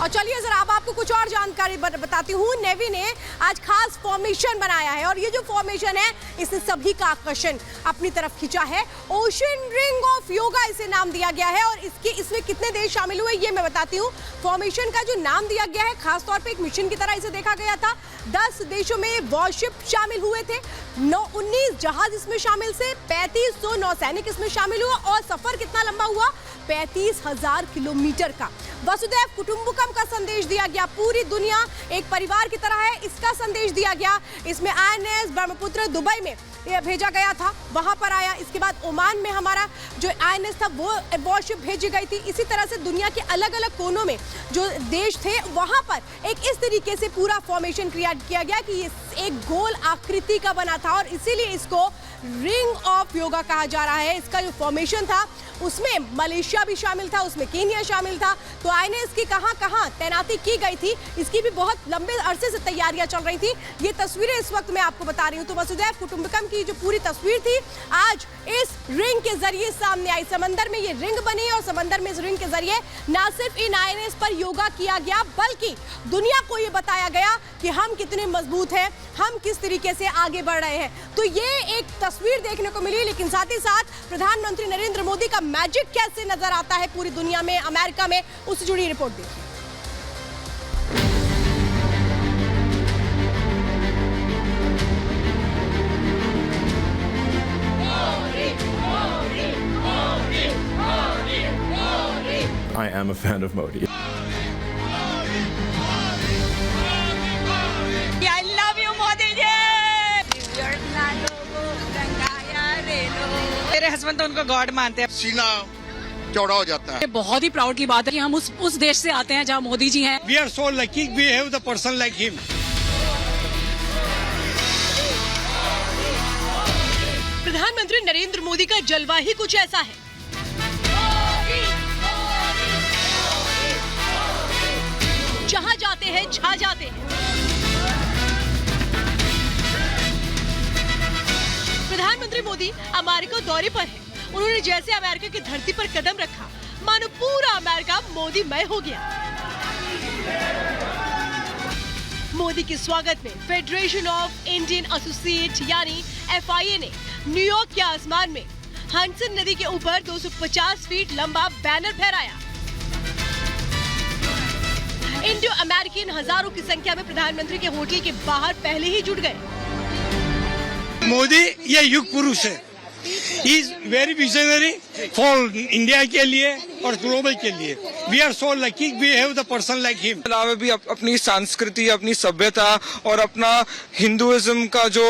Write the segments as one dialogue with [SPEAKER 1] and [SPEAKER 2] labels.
[SPEAKER 1] और चलिए जरा अब आपको कुछ और जानकारी बताती हूँ। नेवी ने आज खास फॉर्मेशन बनाया है और ये जो फॉर्मेशन है इसने सभी का आकर्षण अपनी तरफ खींचा है। ओशन रिंग ऑफ योगा इसे नाम दिया गया है और इसमें कितने देश शामिल हुए ये मैं बताती हूँ। फॉर्मेशन का जो नाम दिया गया है खास तौर पे एक मिशन की तरह इसे देखा गया था। 10 देशों में वॉरशिप शामिल हुए थे, 19 जहाज इसमें शामिल थे, 3500 नौसैनिक इसमें शामिल हुआ और सफर कितना लंबा हुआ, 35,000 किलोमीटर का। वसुधैव कुटुंबकम का संदेश दिया गया, पूरी दुनिया एक परिवार की तरह है इसका संदेश दिया गया। इसमें INS ब्रह्मपुत्र दुबई में ये भेजा गया था, वहां पर आया। इसके बाद ओमान में हमारा जो INS था वो वॉरशिप भेजी गई थी। इसी तरह से दुनिया के अलग अलग कोनों में जो देश थे वहां पर एक इस तरीके से पूरा फॉर्मेशन क्रिएट किया गया कि ये एक गोल आकृति का बना था और इसीलिए इसको रिंग ऑफ योगा कहा जा रहा है। इसका जो फॉर्मेशन था उसमें मलेशिया भी शामिल था, उसमें केन्या शामिल था। तो INS की कहां तैनाती की गई थी इसकी भी बहुत लंबे अरसे से तैयारियां चल रही थी। ये तस्वीरें इस वक्त मैं आपको बता रही हूं। तो वसुधैव कुटुंबकम की जो पूरी तस्वीर थी आज इस रिंग के जरिए सामने आई। समंदर में ये रिंग बनी और समंदर में इस रिंग के जरिए ना सिर्फ इन INS पर योगा किया गया बल्कि दुनिया को ये बताया गया कि हम कितने मजबूत हैं, हम किस तरीके से आगे बढ़ रहे हैं। तो ये एक तस्वीर देखने को मिली, लेकिन साथ ही साथ प्रधानमंत्री नरेंद्र मोदी का मैजिक कैसे नजर आता है पूरी दुनिया में, अमेरिका में, उससे जुड़ी रिपोर्ट देखिए।
[SPEAKER 2] I am a fan of Modi.
[SPEAKER 3] I love you, Modi ji. मेरे हस्बैंड तो उनको गॉड मानते हैं।
[SPEAKER 4] सीना चौड़ा हो जाता है।
[SPEAKER 3] ये बहुत ही प्राउड की बात है कि हम उस देश से आते हैं जहां मोदी जी हैं।
[SPEAKER 4] We are so lucky we have the person like him.
[SPEAKER 1] प्रधानमंत्री नरेंद्र मोदी का जलवा ही कुछ ऐसा है। जहां जाते हैं छा जाते हैं। प्रधानमंत्री मोदी अमेरिका दौरे पर है। उन्होंने जैसे अमेरिका की धरती पर कदम रखा मानो पूरा अमेरिका मोदीमय हो गया। मोदी के स्वागत में फेडरेशन ऑफ इंडियन एसोसिएट यानी FIA ने न्यूयॉर्क के आसमान में हडसन नदी के ऊपर 250 फीट लंबा बैनर फहराया। इंडो अमेरिकन हजारों की संख्या में प्रधानमंत्री के होटल के बाहर पहले ही जुट गए।
[SPEAKER 4] मोदी ये युग पुरुष है। He is very visionary for India के लिए और ग्लोबल के लिए। We are so lucky we have the person like him.
[SPEAKER 5] अलावा भी अपनी संस्कृति, अपनी सभ्यता और अपना हिंदुइज्म का जो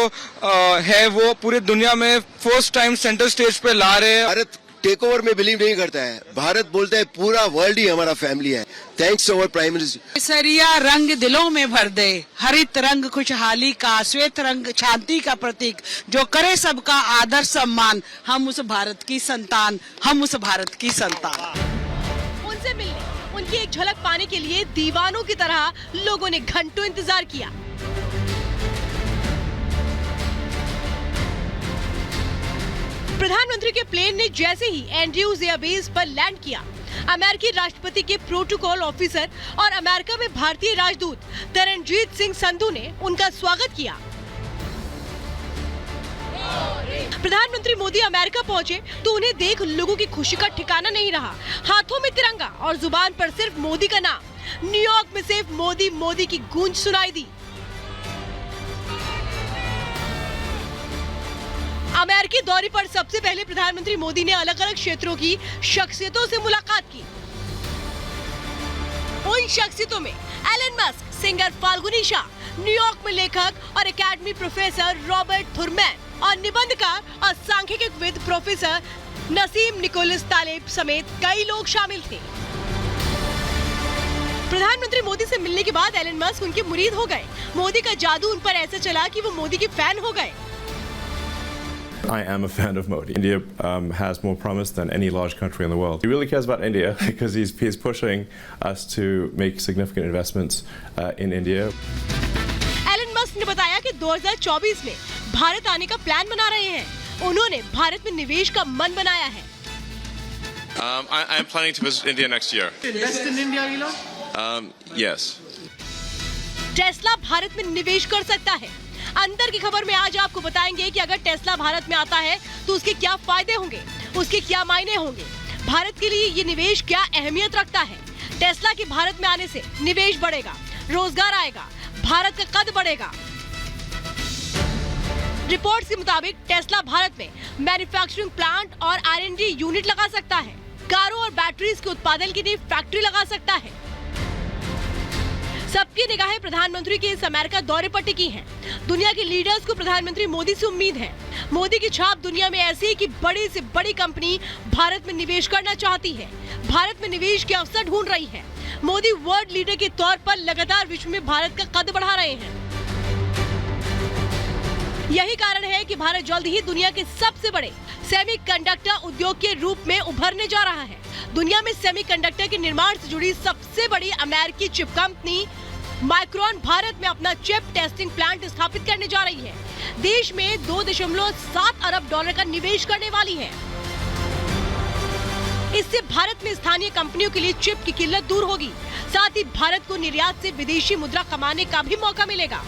[SPEAKER 5] है वो पूरी दुनिया में फर्स्ट टाइम सेंटर स्टेज पे ला रहे हैं।
[SPEAKER 6] भारत टेक ओवर में बिलीव नहीं करता है। भारत बोलता है पूरा वर्ल्ड ही हमारा फैमिली है। Thanks to our prime minister.
[SPEAKER 7] केसरिया रंग दिलों में भर दे, हरित रंग खुशहाली का, श्वेत रंग शांति का प्रतीक, जो करे सबका आदर सम्मान। हम उस भारत की संतान, हम उस भारत की संतान।
[SPEAKER 1] उनसे मिलने, उनकी एक झलक पाने के लिए दीवानों की तरह लोगों ने घंटों इंतजार किया। प्रधानमंत्री के प्लेन ने जैसे ही एंड्रयूज एयरबेस पर लैंड किया, अमेरिकी राष्ट्रपति के प्रोटोकॉल ऑफिसर और अमेरिका में भारतीय राजदूत तरनजीत सिंह संधू ने उनका स्वागत किया। प्रधानमंत्री मोदी अमेरिका पहुंचे तो उन्हें देख लोगों की खुशी का ठिकाना नहीं रहा। हाथों में तिरंगा और जुबान पर सिर्फ मोदी का नाम। न्यूयॉर्क में सिर्फ मोदी मोदी की गूंज सुनाई दी। अमेरिकी दौरे पर सबसे पहले प्रधानमंत्री मोदी ने अलग अलग क्षेत्रों की शख्सियतों से मुलाकात की। उन शख्सियतों में Elon Musk, singer Falguni Shah, New York में लेखक और एकेडमी प्रोफेसर रॉबर्ट थुरमैन और निबंधकार और सांख्यिकीविद प्रोफेसर नसीम निकोलस तालेब समेत कई लोग शामिल थे। प्रधानमंत्री मोदी से मिलने के बाद एलन मस्क उनके मुरीद हो गए। मोदी का जादू उन पर ऐसा चला कि वो मोदी के फैन हो गए।
[SPEAKER 2] I am a fan of Modi. India has more promise than any large country in the world. He really cares about India because he's pushing us to make significant investments in India.
[SPEAKER 1] Elon Musk ने बताया कि 2024 में भारत आने का plan बना रहे हैं। उन्होंने भारत में निवेश का मन बनाया है।
[SPEAKER 8] I'm planning to visit India next year.
[SPEAKER 4] Invest in India, you know?
[SPEAKER 2] Yes.
[SPEAKER 1] Tesla Bharat में निवेश कर सकता है। अंदर की खबर में आज आपको बताएंगे कि अगर टेस्ला भारत में आता है तो उसके क्या फायदे होंगे, उसके क्या मायने होंगे, भारत के लिए ये निवेश क्या अहमियत रखता है। टेस्ला के भारत में आने से निवेश बढ़ेगा, रोजगार आएगा, भारत का कद बढ़ेगा। रिपोर्ट्स के मुताबिक टेस्ला भारत में मैन्युफैक्चरिंग प्लांट और R&D यूनिट लगा सकता है, कारों और बैटरीज के उत्पादन के लिए फैक्ट्री लगा सकता है। सबकी निगाहें प्रधानमंत्री के इस अमेरिका दौरे पर टिकी हैं। दुनिया के लीडर्स को प्रधानमंत्री मोदी से उम्मीद है। मोदी की छाप दुनिया में ऐसी है कि बड़ी से बड़ी कंपनी भारत में निवेश करना चाहती है, भारत में निवेश के अवसर ढूंढ रही है। मोदी वर्ल्ड लीडर के तौर पर लगातार विश्व में भारत का कद बढ़ा रहे हैं। यही कारण है कि भारत जल्द ही दुनिया के सबसे बड़े सेमीकंडक्टर उद्योग के रूप में उभरने जा रहा है। दुनिया में सेमीकंडक्टर के निर्माण से जुड़ी सबसे बड़ी अमेरिकी चिप कंपनी माइक्रोन भारत में अपना चिप टेस्टिंग प्लांट स्थापित करने जा रही है। देश में 2.7 अरब डॉलर का निवेश करने वाली है। इससे भारत में स्थानीय कंपनियों के लिए चिप की किल्लत दूर होगी, साथ ही भारत को निर्यात से विदेशी मुद्रा कमाने का भी मौका मिलेगा।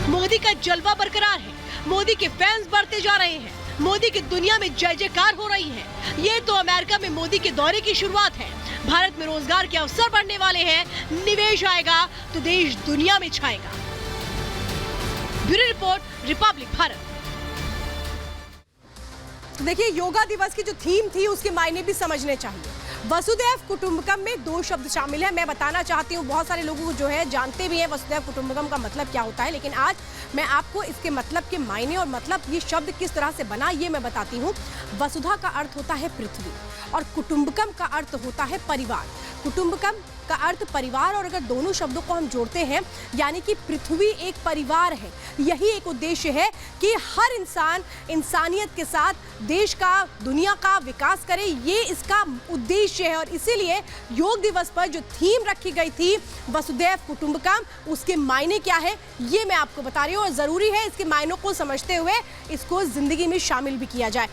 [SPEAKER 1] मोदी का जलवा बरकरार है, मोदी के फैंस बढ़ते जा रहे हैं, मोदी की दुनिया में जय जयकार हो रही है। ये तो अमेरिका में मोदी के दौरे की शुरुआत है। भारत में रोजगार के अवसर बढ़ने वाले हैं, निवेश आएगा तो देश दुनिया में छाएगा। Bureau report, republic Bharat. देखिए, योगा दिवस की जो थीम थी उसके मायने भी समझने चाहिए। वसुधैव कुटुंबकम में 2 शब्द शामिल है। मैं बताना चाहती हूँ, बहुत सारे लोगों को जो है जानते भी हैं वसुधैव कुटुंबकम का मतलब क्या होता है, लेकिन आज मैं आपको इसके मतलब के मायने और मतलब ये शब्द किस तरह से बना ये मैं बताती हूँ। वसुधा का अर्थ होता है पृथ्वी और कुटुंबकम का अर्थ होता है परिवार। कुटुंबकम का अर्थ परिवार, और अगर दोनों शब्दों को हम जोड़ते हैं यानी कि पृथ्वी एक परिवार है। यही एक उद्देश्य है कि हर इंसान इंसानियत के साथ देश का, दुनिया का विकास करे, ये इसका उद्देश्य है। और इसीलिए योग दिवस पर जो थीम रखी गई थी वसुधैव कुटुंबकम, उसके मायने क्या है ये मैं आपको बता रही हूँ, और ज़रूरी है इसके मायनों को समझते हुए इसको जिंदगी में शामिल भी किया जाए।